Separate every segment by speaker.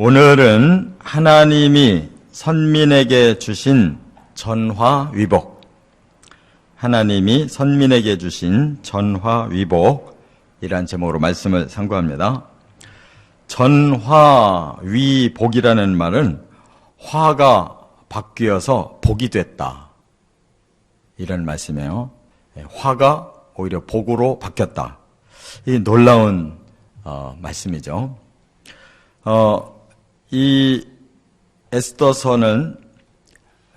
Speaker 1: 오늘은 하나님이 선민에게 주신 전화위복, 하나님이 선민에게 주신 전화위복이란 제목으로 말씀을 상고합니다. 전화위복이라는 말은 화가 바뀌어서 복이 됐다, 이런 말씀이에요. 화가 오히려 복으로 바뀌었다. 이 놀라운 말씀이죠. 이 에스더서는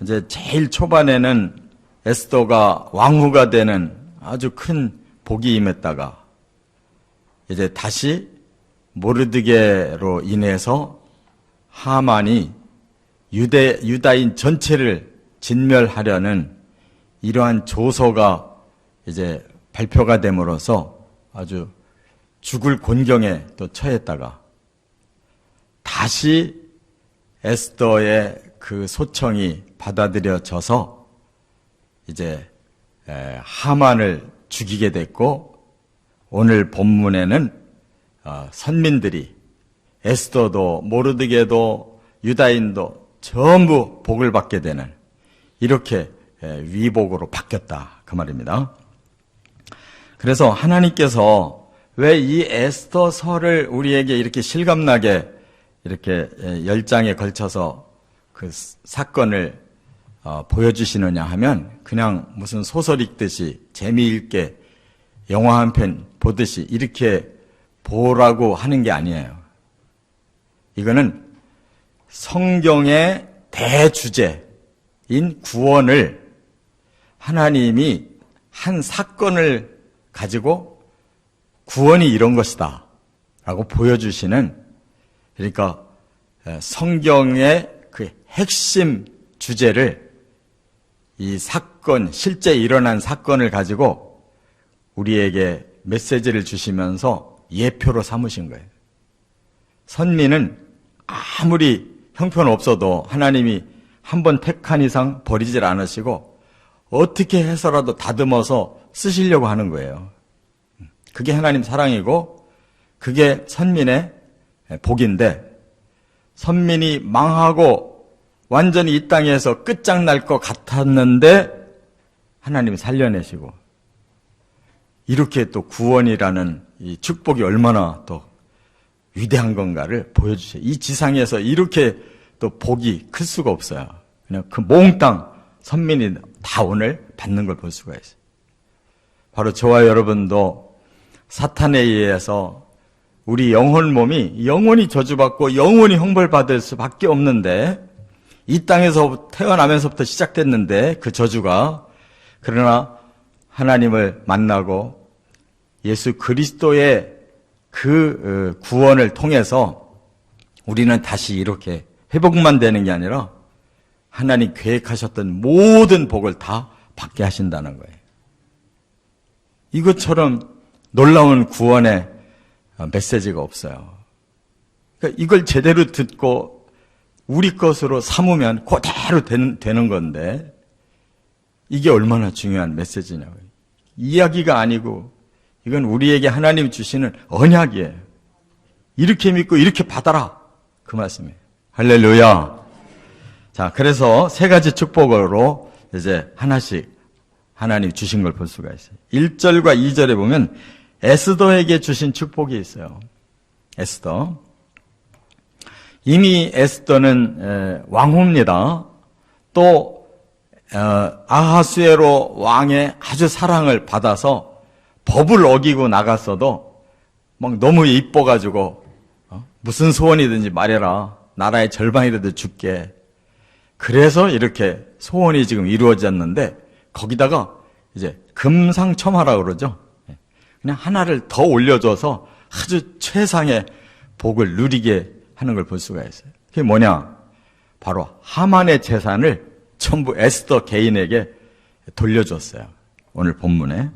Speaker 1: 이제 제일 초반에는 에스더가 왕후가 되는 아주 큰 복이 임했다가 이제 다시 모르드게로 인해서 하만이 유다인 전체를 진멸하려는 이러한 조서가 이제 발표가 됨으로써 아주 죽을 곤경에 또 처했다가 다시 에스더의 그 소청이 받아들여져서 이제 하만을 죽이게 됐고, 오늘 본문에는 선민들이 에스더도 모르드게도 유다인도 전부 복을 받게 되는 이렇게 위복으로 바뀌었다, 그 말입니다. 그래서 하나님께서 왜 이 에스더서를 우리에게 이렇게 실감나게 이렇게 10장에 걸쳐서 그 사건을 보여주시느냐 하면, 그냥 무슨 소설 읽듯이 재미있게 영화 한 편 보듯이 이렇게 보라고 하는 게 아니에요. 이거는 성경의 대주제인 구원을 하나님이 한 사건을 가지고 구원이 이런 것이다 라고 보여주시는, 그러니까 성경의 그 핵심 주제를, 이 사건, 실제 일어난 사건을 가지고 우리에게 메시지를 주시면서 예표로 삼으신 거예요. 선민은 아무리 형편없어도 하나님이 한 번 택한 이상 버리질 않으시고 어떻게 해서라도 다듬어서 쓰시려고 하는 거예요. 그게 하나님 사랑이고 그게 선민의 복인데, 선민이 망하고 완전히 이 땅에서 끝장날 것 같았는데 하나님이 살려내시고, 이렇게 또 구원이라는 이 축복이 얼마나 또 위대한 건가를 보여주세요. 이 지상에서 이렇게 또 복이 클 수가 없어요. 그냥 그 몽땅 선민이 다 오늘 받는 걸 볼 수가 있어요. 바로 저와 여러분도 사탄에 의해서 우리 영혼 몸이 영원히 저주받고 영원히 형벌받을 수밖에 없는데, 이 땅에서 태어나면서부터 시작됐는데 그 저주가, 그러나 하나님을 만나고 예수 그리스도의 그 구원을 통해서 우리는 다시 이렇게 회복만 되는 게 아니라 하나님 계획하셨던 모든 복을 다 받게 하신다는 거예요. 이것처럼 놀라운 구원의 메시지가 없어요. 그러니까 이걸 제대로 듣고 우리 것으로 삼으면 그대로 되는 건데, 이게 얼마나 중요한 메시지냐고요. 이야기가 아니고 이건 우리에게 하나님이 주시는 언약이에요. 이렇게 믿고 이렇게 받아라, 그 말씀이에요. 할렐루야. 자, 그래서 세 가지 축복으로 이제 하나씩 하나님이 주신 걸 볼 수가 있어요. 1절과 2절에 보면 에스더에게 주신 축복이 있어요. 에스더. 이미 에스더는 왕후입니다. 또 아하수에로 왕의 아주 사랑을 받아서 법을 어기고 나갔어도 막 너무 이뻐가지고 무슨 소원이든지 말해라, 나라의 절반이라도 줄게. 그래서 이렇게 소원이 지금 이루어졌는데, 거기다가 이제 금상첨화라고 그러죠. 그냥 하나를 더 올려줘서 아주 최상의 복을 누리게 하는 걸 볼 수가 있어요. 그게 뭐냐? 바로 하만의 재산을 전부 에스더 개인에게 돌려줬어요. 오늘 본문에.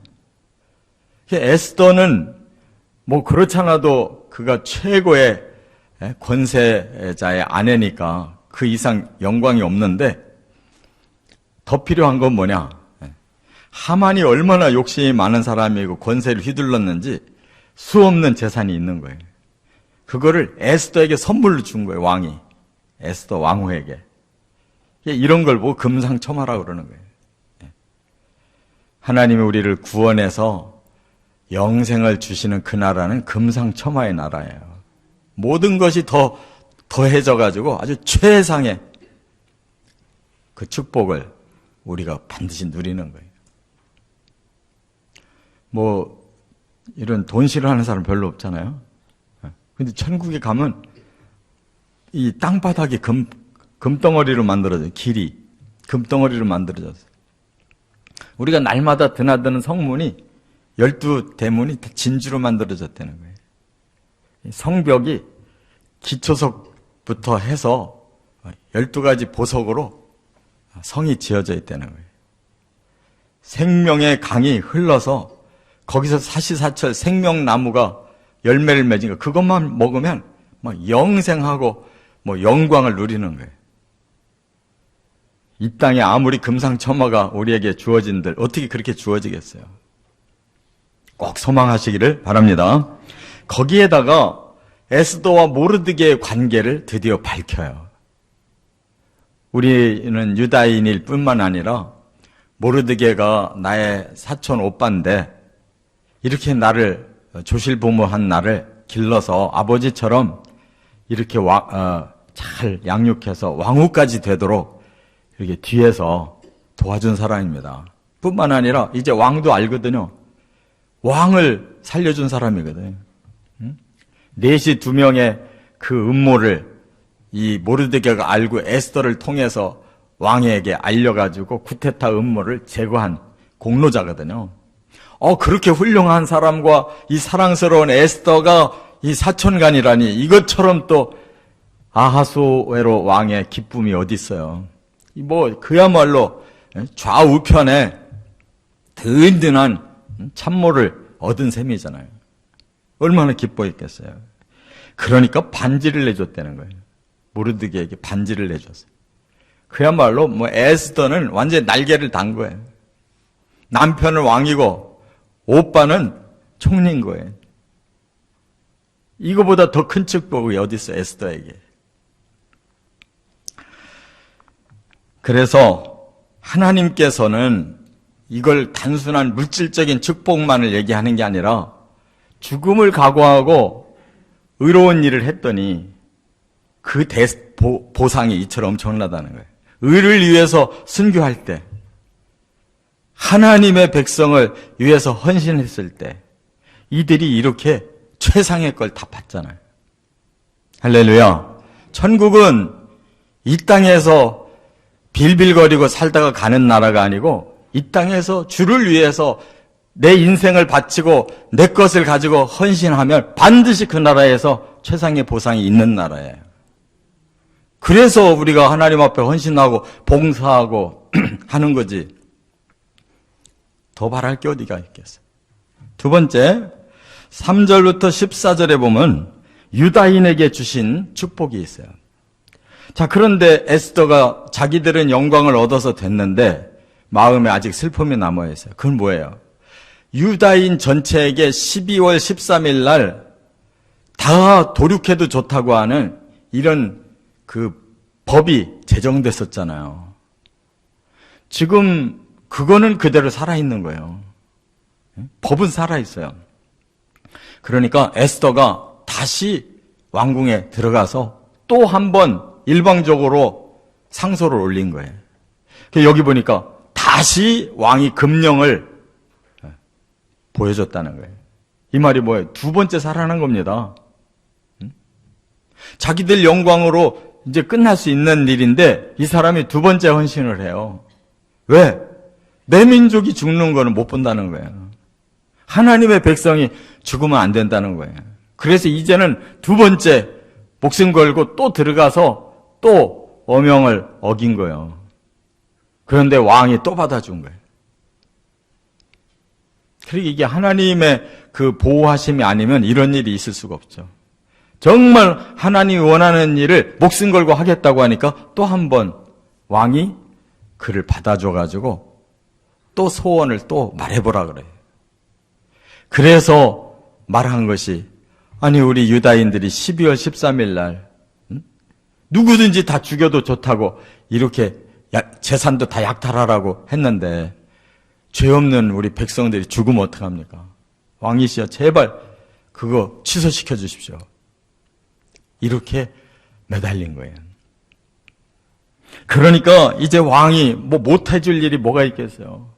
Speaker 1: 에스더는 뭐 그렇잖아도 그가 최고의 권세자의 아내니까 그 이상 영광이 없는데, 더 필요한 건 뭐냐? 하만이 얼마나 욕심이 많은 사람이고 권세를 휘둘렀는지 수 없는 재산이 있는 거예요. 그거를 에스더에게 선물로 준 거예요, 왕이. 에스더 왕후에게. 이런 걸 보고 금상첨화라고 그러는 거예요. 하나님이 우리를 구원해서 영생을 주시는 그 나라는 금상첨화의 나라예요. 모든 것이 더해져가지고 아주 최상의 그 축복을 우리가 반드시 누리는 거예요. 뭐 이런 돈 싫어하는 사람 별로 없잖아요. 근데 천국에 가면 이 땅바닥이 금덩어리로 만들어져요. 길이 금덩어리로 만들어졌어요. 우리가 날마다 드나드는 성문이 12대문이 진주로 만들어졌다는 거예요. 성벽이 기초석부터 해서 12가지 보석으로 성이 지어져 있다는 거예요. 생명의 강이 흘러서 거기서 사시사철 생명나무가 열매를 맺은 거, 그것만 먹으면 막 영생하고 뭐 영광을 누리는 거예요. 이 땅에 아무리 금상첨화가 우리에게 주어진들 어떻게 그렇게 주어지겠어요? 꼭 소망하시기를 바랍니다. 거기에다가 에스더와 모르드게의 관계를 드디어 밝혀요. 우리는 유다인일 뿐만 아니라 모르드게가 나의 사촌 오빠인데 이렇게 나를 조실부모한 나를 길러서 아버지처럼 이렇게 잘 양육해서 왕후까지 되도록 이렇게 뒤에서 도와준 사람입니다. 뿐만 아니라 이제 왕도 알거든요. 왕을 살려준 사람이거든요. 넷이 2명의 그 음모를 이 모르드게가 알고 에스더를 통해서 왕에게 알려가지고 쿠데타 음모를 제거한 공로자거든요. 그렇게 훌륭한 사람과 이 사랑스러운 에스더가 이 사촌간이라니, 이것처럼 또 아하수에로 왕의 기쁨이 어디 있어요? 뭐 그야말로 좌우편에 든든한 참모를 얻은 셈이잖아요. 얼마나 기뻐했겠어요. 그러니까 반지를 내줬다는 거예요. 모르드게에게 반지를 내줬어요. 그야말로 뭐 에스더는 완전히 날개를 단 거예요. 남편은 왕이고 오빠는 총리인 거예요. 이거보다 더 큰 축복이 어디 있어, 에스더에게. 그래서 하나님께서는 이걸 단순한 물질적인 축복만을 얘기하는 게 아니라 죽음을 각오하고 의로운 일을 했더니 그 보상이 이처럼 엄청나다는 거예요. 의를 위해서 순교할 때, 하나님의 백성을 위해서 헌신했을 때 이들이 이렇게 최상의 걸 다 받잖아요. 할렐루야. 천국은 이 땅에서 빌빌거리고 살다가 가는 나라가 아니고 이 땅에서 주를 위해서 내 인생을 바치고 내 것을 가지고 헌신하면 반드시 그 나라에서 최상의 보상이 있는 나라예요. 그래서 우리가 하나님 앞에 헌신하고 봉사하고 하는 거지. 더 바랄 게 어디가 있겠어요. 두 번째, 3절부터 14절에 보면 유다인에게 주신 축복이 있어요. 자, 그런데 에스더가 자기들은 영광을 얻어서 됐는데 마음에 아직 슬픔이 남아있어요. 그건 뭐예요? 유다인 전체에게 12월 13일 날 다 도륙해도 좋다고 하는 이런 그 법이 제정됐었잖아요. 지금 그거는 그대로 살아있는 거예요. 법은 살아있어요. 그러니까 에스더가 다시 왕궁에 들어가서 또 한 번 일방적으로 상소를 올린 거예요. 여기 보니까 다시 왕이 금령을 보여줬다는 거예요. 이 말이 뭐예요? 두 번째 살아난 겁니다. 자기들 영광으로 이제 끝날 수 있는 일인데 이 사람이 두 번째 헌신을 해요. 왜? 내 민족이 죽는 거는 못 본다는 거예요. 하나님의 백성이 죽으면 안 된다는 거예요. 그래서 이제는 두 번째 목숨 걸고 또 들어가서 또 어명을 어긴 거예요. 그런데 왕이 또 받아준 거예요. 그러니까 이게 하나님의 그 보호하심이 아니면 이런 일이 있을 수가 없죠. 정말 하나님이 원하는 일을 목숨 걸고 하겠다고 하니까 또 한 번 왕이 그를 받아줘가지고 또 소원을 또 말해보라 그래요. 그래서 말한 것이 아니 우리 유다인들이 12월 13일 날 누구든지 다 죽여도 좋다고 이렇게 재산도 다 약탈하라고 했는데 죄 없는 우리 백성들이 죽으면 어떡합니까? 왕이시여 제발 그거 취소시켜 주십시오. 이렇게 매달린 거예요. 그러니까 이제 왕이 뭐 못해줄 일이 뭐가 있겠어요.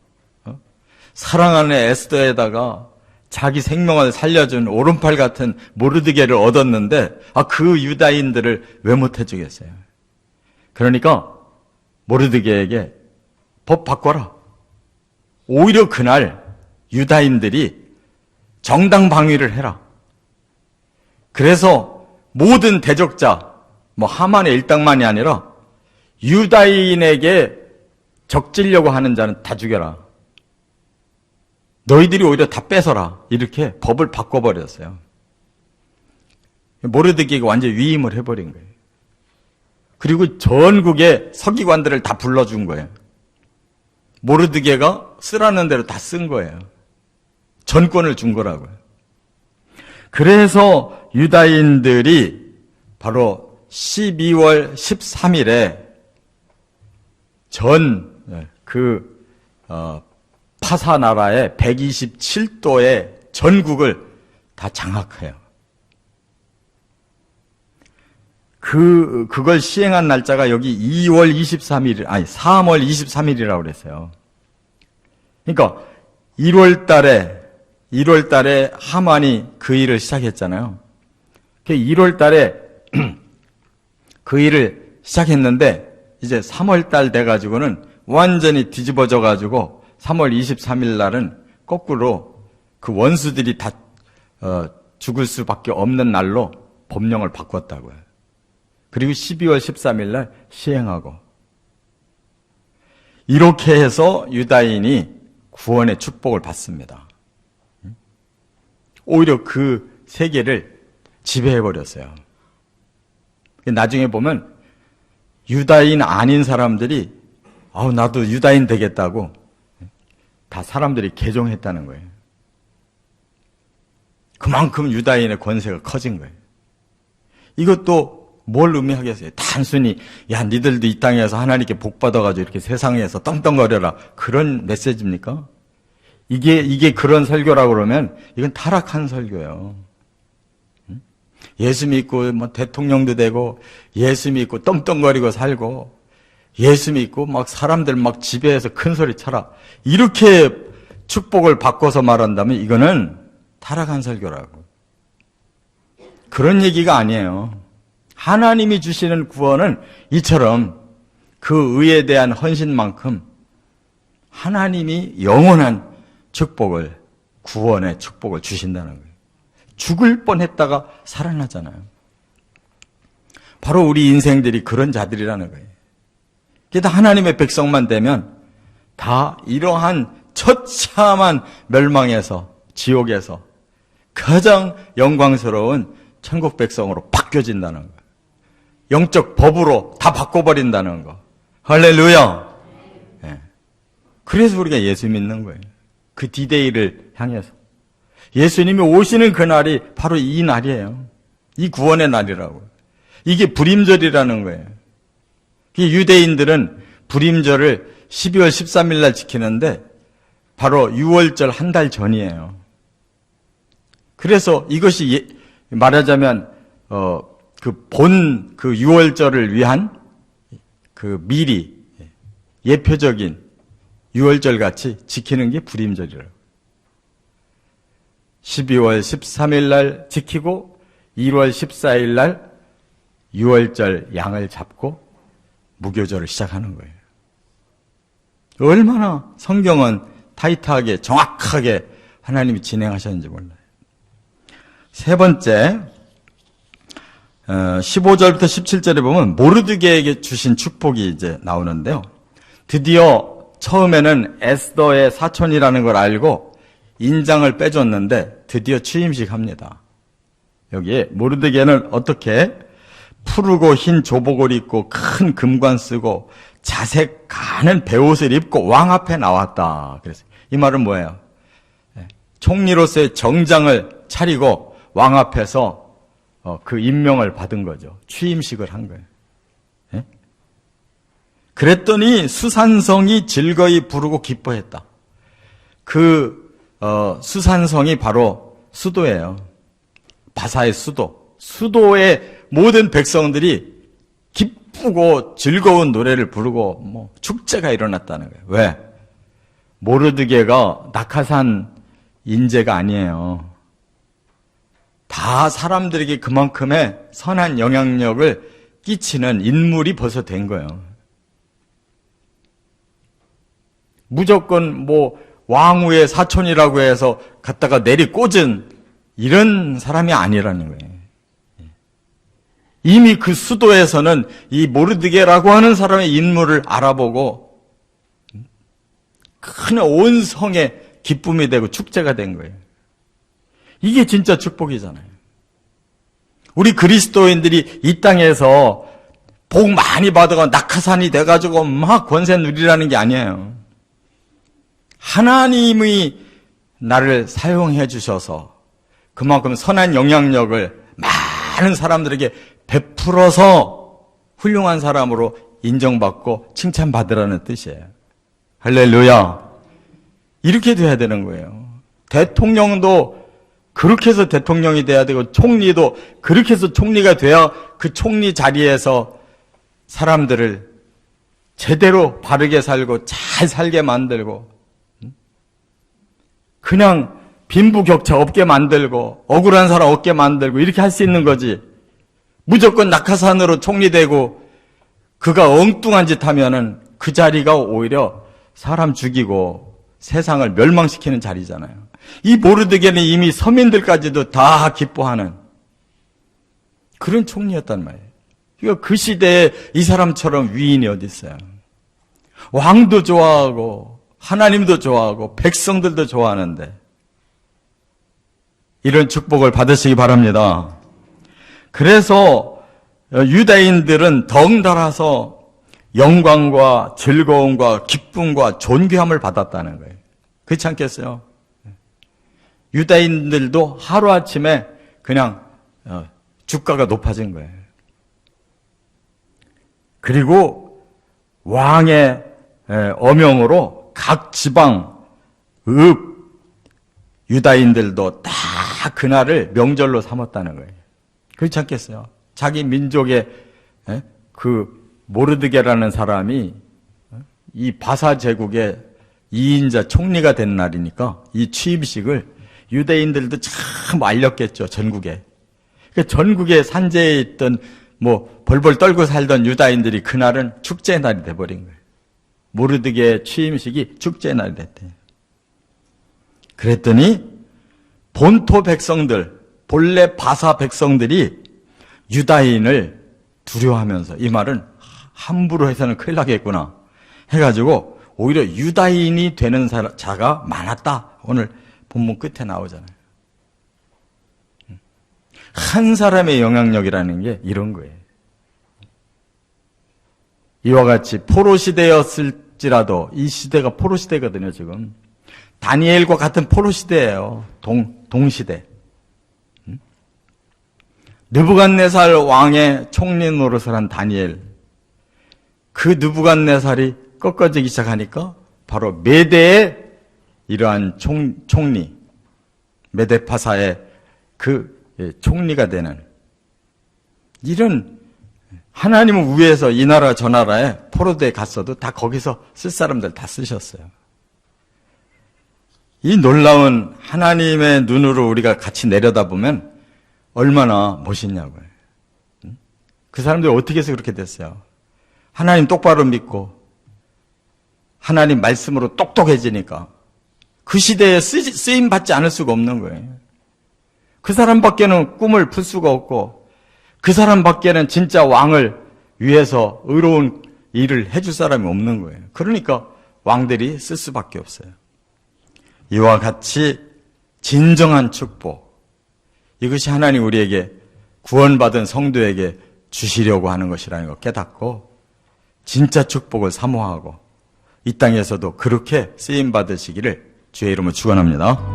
Speaker 1: 사랑하는 에스더에다가 자기 생명을 살려준 오른팔 같은 모르드게를 얻었는데 그 유다인들을 왜 못해주겠어요. 그러니까 모르드게에게 법 바꿔라. 오히려 그날 유다인들이 정당방위를 해라. 그래서 모든 대적자, 뭐 하만의 일당만이 아니라 유다인에게 적지려고 하는 자는 다 죽여라. 너희들이 오히려 다 뺏어라. 이렇게 법을 바꿔버렸어요. 모르드게가 완전 위임을 해버린 거예요. 그리고 전국의 서기관들을 다 불러준 거예요. 모르드게가 쓰라는 대로 다 쓴 거예요. 전권을 준 거라고요. 그래서 유다인들이 바로 12월 13일에 파사 나라의 127도의 전국을 다 장악해요. 그걸 시행한 날짜가 여기 3월 23일이라고 그랬어요. 그러니까 1월 달에 하만이 그 일을 시작했잖아요. 1월 달에 그 일을 시작했는데 이제 3월 달 돼가지고는 완전히 뒤집어져가지고 3월 23일 날은 거꾸로 그 원수들이 다 죽을 수밖에 없는 날로 법령을 바꿨다고요. 그리고 12월 13일 날 시행하고 이렇게 해서 유다인이 구원의 축복을 받습니다. 오히려 그 세계를 지배해버렸어요. 나중에 보면 유다인 아닌 사람들이 나도 유다인 되겠다고 다 사람들이 개종했다는 거예요. 그만큼 유다인의 권세가 커진 거예요. 이것도 뭘 의미하겠어요? 단순히 니들도 이 땅에서 하나님께 복 받아가지고 이렇게 세상에서 떵떵거려라 그런 메시지입니까? 이게 그런 설교라고 그러면 이건 타락한 설교예요. 예수 믿고 뭐 대통령도 되고 예수 믿고 떵떵거리고 살고 예수 믿고 막 사람들 막 지배해서 큰 소리 쳐라 이렇게 축복을 바꿔서 말한다면 이거는 타락한 설교라고. 그런 얘기가 아니에요. 하나님이 주시는 구원은 이처럼 그 의에 대한 헌신만큼 하나님이 영원한 축복을, 구원의 축복을 주신다는 거예요. 죽을 뻔했다가 살아나잖아요. 바로 우리 인생들이 그런 자들이라는 거예요. 그래서 하나님의 백성만 되면 다 이러한 처참한 멸망에서, 지옥에서 가장 영광스러운 천국 백성으로 바뀌어진다는 거예요. 영적 법으로 다 바꿔버린다는 거. 할렐루야. 네. 그래서 우리가 예수 믿는 거예요. 그 디데이를 향해서. 예수님이 오시는 그날이 바로 이 날이에요. 이 구원의 날이라고. 이게 불임절이라는 거예요. 유대인들은 불임절을 12월 13일 날 지키는데 바로 6월절 한 달 전이에요. 그래서 이것이 말하자면 그 6월절을 위한 그 미리 예표적인 6월절 같이 지키는 게 불임절이라고. 12월 13일 날 지키고 1월 14일 날 6월절 양을 잡고 무교절을 시작하는 거예요. 얼마나 성경은 타이트하게 정확하게 하나님이 진행하셨는지 몰라요. 세 번째 15절부터 17절에 보면 모르드게에게 주신 축복이 이제 나오는데요. 드디어 처음에는 에스더의 사촌이라는 걸 알고 인장을 빼줬는데 드디어 취임식 합니다. 여기에 모르드게는 어떻게 푸르고 흰 조복을 입고 큰 금관 쓰고 자색 가는 베옷을 입고 왕 앞에 나왔다. 그래서 이 말은 뭐예요? 총리로서의 정장을 차리고 왕 앞에서 그 임명을 받은 거죠. 취임식을 한 거예요. 예? 그랬더니 수산성이 즐거이 부르고 기뻐했다. 그 수산성이 바로 수도예요. 바사의 수도. 수도의 모든 백성들이 기쁘고 즐거운 노래를 부르고 축제가 일어났다는 거예요. 왜? 모르드게가 낙하산 인재가 아니에요. 다 사람들에게 그만큼의 선한 영향력을 끼치는 인물이 벌써 된 거예요. 무조건 왕후의 사촌이라고 해서 갖다가 내리 꽂은 이런 사람이 아니라는 거예요. 이미 그 수도에서는 이 모르드게라고 하는 사람의 인물을 알아보고 큰 온 성에 기쁨이 되고 축제가 된 거예요. 이게 진짜 축복이잖아요. 우리 그리스도인들이 이 땅에서 복 많이 받아가 낙하산이 돼가지고 막 권세 누리라는 게 아니에요. 하나님이 나를 사용해 주셔서 그만큼 선한 영향력을 많은 사람들에게 베풀어서 훌륭한 사람으로 인정받고 칭찬받으라는 뜻이에요. 할렐루야. 이렇게 돼야 되는 거예요. 대통령도 그렇게 해서 대통령이 돼야 되고 총리도 그렇게 해서 총리가 돼야 그 총리 자리에서 사람들을 제대로 바르게 살고 잘 살게 만들고 그냥 빈부격차 없게 만들고 억울한 사람 없게 만들고 이렇게 할 수 있는 거지. 무조건 낙하산으로 총리되고 그가 엉뚱한 짓 하면은 그 자리가 오히려 사람 죽이고 세상을 멸망시키는 자리잖아요. 이 모르드게는 이미 서민들까지도 다 기뻐하는 그런 총리였단 말이에요. 그러니까 그 시대에 이 사람처럼 위인이 어디 있어요. 왕도 좋아하고 하나님도 좋아하고 백성들도 좋아하는데 이런 축복을 받으시기 바랍니다. 그래서 유대인들은 덩달아서 영광과 즐거움과 기쁨과 존귀함을 받았다는 거예요. 그렇지 않겠어요? 유대인들도 하루아침에 그냥 주가가 높아진 거예요. 그리고 왕의 어명으로 각 지방, 유다인들도 다 그날을 명절로 삼았다는 거예요. 그렇지 않겠어요? 자기 민족의 그 모르드게라는 사람이 이 바사 제국의 2인자 총리가 된 날이니까 이 취임식을 유대인들도 참 알렸겠죠, 전국에. 그러니까 전국에 산재에 있던 벌벌 떨고 살던 유다인들이 그날은 축제의 날이 돼버린 거예요. 모르드게 취임식이 축제의 날이 됐대요. 그랬더니 본토 백성들, 본래 바사 백성들이 유다인을 두려워하면서 이 말은 함부로 해서는 큰일 나겠구나 해가지고 오히려 유다인이 되는 자가 많았다. 오늘 본문 끝에 나오잖아요. 한 사람의 영향력이라는 게 이런 거예요. 이와 같이 포로 시대였을지라도 이 시대가 포로 시대거든요, 지금. 다니엘과 같은 포로 시대예요. 동시대. 느부갓네살 왕의 총리 노릇을 한 다니엘. 그 느부갓네살이 꺾어지기 시작하니까 바로 메대의 이러한 총리, 메데파사의 그 총리가 되는 이런 하나님은 위에서 이 나라 저 나라에 포로대에 갔어도 다 거기서 쓸 사람들 다 쓰셨어요. 이 놀라운 하나님의 눈으로 우리가 같이 내려다보면 얼마나 멋있냐고요. 그 사람들이 어떻게 해서 그렇게 됐어요? 하나님 똑바로 믿고 하나님 말씀으로 똑똑해지니까 그 시대에 쓰임 받지 않을 수가 없는 거예요. 그 사람밖에는 꿈을 풀 수가 없고 그 사람밖에는 진짜 왕을 위해서 의로운 일을 해줄 사람이 없는 거예요. 그러니까 왕들이 쓸 수밖에 없어요. 이와 같이 진정한 축복, 이것이 하나님 우리에게 구원받은 성도에게 주시려고 하는 것이라는 걸 깨닫고 진짜 축복을 사모하고 이 땅에서도 그렇게 쓰임받으시기를 주의 이름으로 축원합니다.